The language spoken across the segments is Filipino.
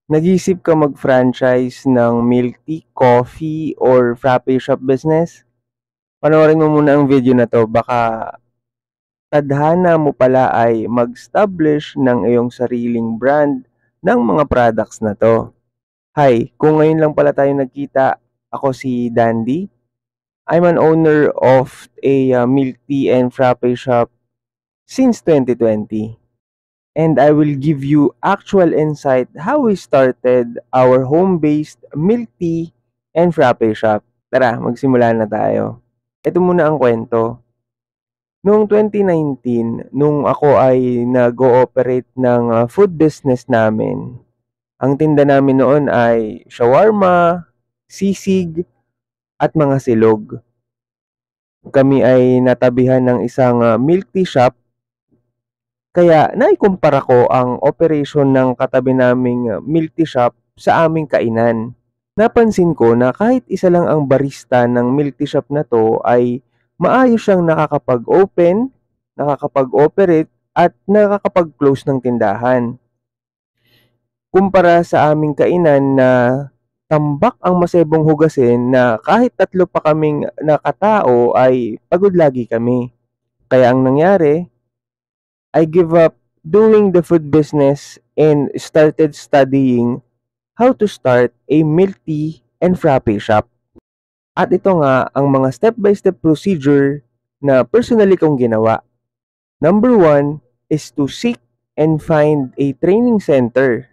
Nag-iisip ka mag-franchise ng milk tea, coffee, or frappe shop business? Panoorin mo muna ang video na to, baka tadhana mo pala ay mag-establish ng iyong sariling brand ng mga products na to. Hi, kung ngayon lang pala tayo nagkita, ako si Dandy. I'm an owner of a milk tea and frappe shop since 2020. And I will give you actual insight how we started our home-based milk tea and frappe shop. Tara, magsimula na tayo. Ito muna ang kwento. Noong 2019, nung ako ay nag-ooperate ng food business namin, ang tinda namin noon ay shawarma, sisig, at mga silog. Kami ay natabihan ng isang milk tea shop. Kaya naikumpara ko ang operasyon ng katabi naming milk tea shop sa aming kainan. Napansin ko na kahit isa lang ang barista ng milk tea shop na to ay maayos siyang nakakapag-open, nakakapag-operate at nakakapag-close ng tindahan. Kumpara sa aming kainan na tambak ang masebong hugasin na kahit tatlo pa kaming nakatao ay pagod lagi kami. Kaya ang nangyari, I give up doing the food business and started studying how to start a milk tea and frappe shop. At ito nga ang mga step-by-step procedure na personally kong ginawa. Number 1 is to seek and find a training center.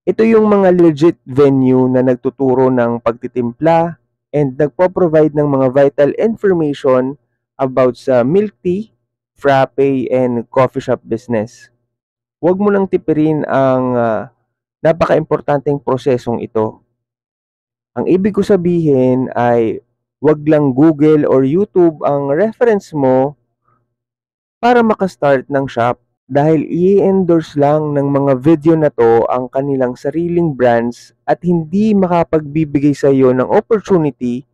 Ito yung mga legit venue na nagtuturo ng pagtitimpla and nagpo-provide ng mga vital information about sa milk tea, frappe, and coffee shop business. Huwag mo nang tipirin ang napaka-importanteng prosesong ito. Ang ibig ko sabihin ay huwag lang Google or YouTube ang reference mo para makastart ng shop dahil i-endorse lang ng mga video na to ang kanilang sariling brands at hindi makapagbibigay sa iyo ng opportunity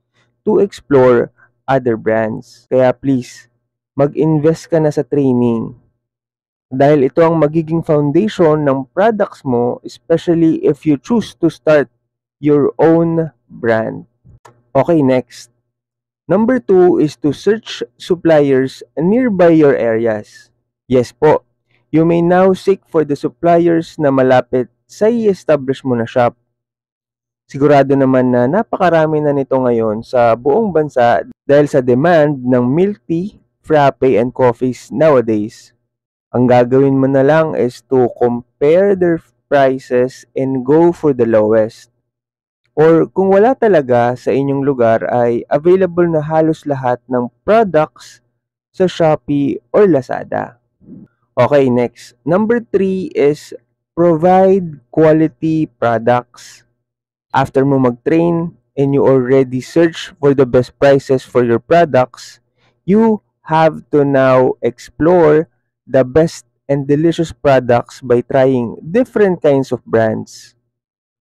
to explore other brands. Kaya please, mag-invest ka na sa training dahil ito ang magiging foundation ng products mo, especially if you choose to start your own brand. Okay, next. Number 2 is to search suppliers nearby your areas. Yes po, you may now seek for the suppliers na malapit sa i-establish mo na shop. Sigurado naman na napakarami na nito ngayon sa buong bansa dahil sa demand ng milk tea, frappe, and coffees nowadays. Ang gagawin mo na lang is to compare their prices and go for the lowest. Or kung wala talaga sa inyong lugar ay available na halos lahat ng products sa Shopee or Lazada. Okay, next. Number 3 is provide quality products. After mo mag-train and you already search for the best prices for your products, you have to now explore the best and delicious products by trying different kinds of brands.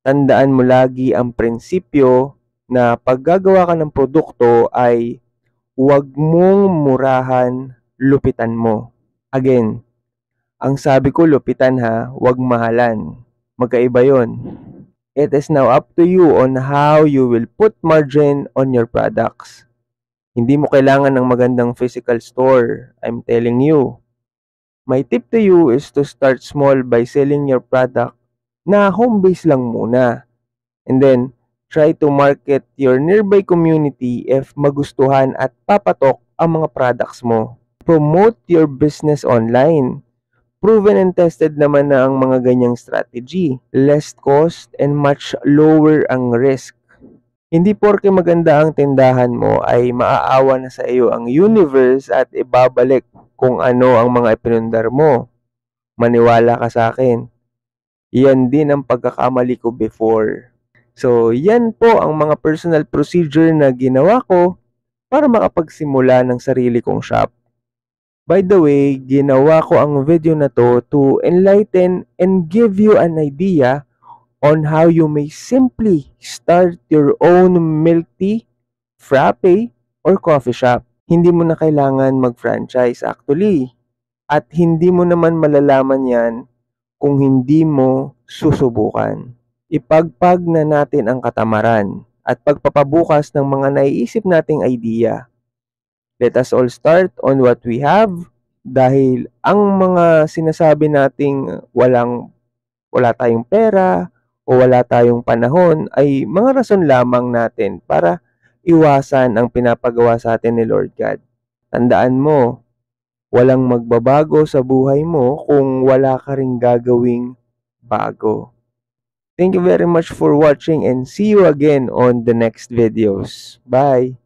Tandaan mo lagi ang prinsipyo na paggagawa ka ng produkto ay huwag mong murahan, lupitan mo. Again, ang sabi ko lupitan ha, huwag mahalan. Magkaiba yon. It is now up to you on how you will put margin on your products. Hindi mo kailangan ng magandang physical store, I'm telling you. My tip to you is to start small by selling your product na home base lang muna. And then, try to market your nearby community if magustuhan at papatok ang mga products mo. Promote your business online. Proven and tested naman na ang mga ganyang strategy. Less cost and much lower ang risk. Hindi porke maganda ang tindahan mo ay maaawa na sa iyo ang universe at ibabalik kung ano ang mga ipinundar mo. Maniwala ka sa akin. Yan din ang pagkakamali ko before. So, yan po ang mga personal procedure na ginawa ko para makapagsimula ng sarili kong shop. By the way, ginawa ko ang video na to enlighten and give you an idea on how you may simply start your own milk tea, frappe, or coffee shop. Hindi mo na kailangan mag-franchise actually. At hindi mo naman malalaman yan kung hindi mo susubukan. Ipagpag na natin ang katamaran at pagpapabukas ng mga naiisip nating idea. Let us all start on what we have dahil ang mga sinasabi nating wala tayong pera o wala tayong panahon ay mga rason lamang natin para iwasan ang pinapagawa sa atin ni Lord God. Tandaan mo, walang magbabago sa buhay mo kung wala ka ring gagawing bago. Thank you very much for watching and see you again on the next videos. Bye!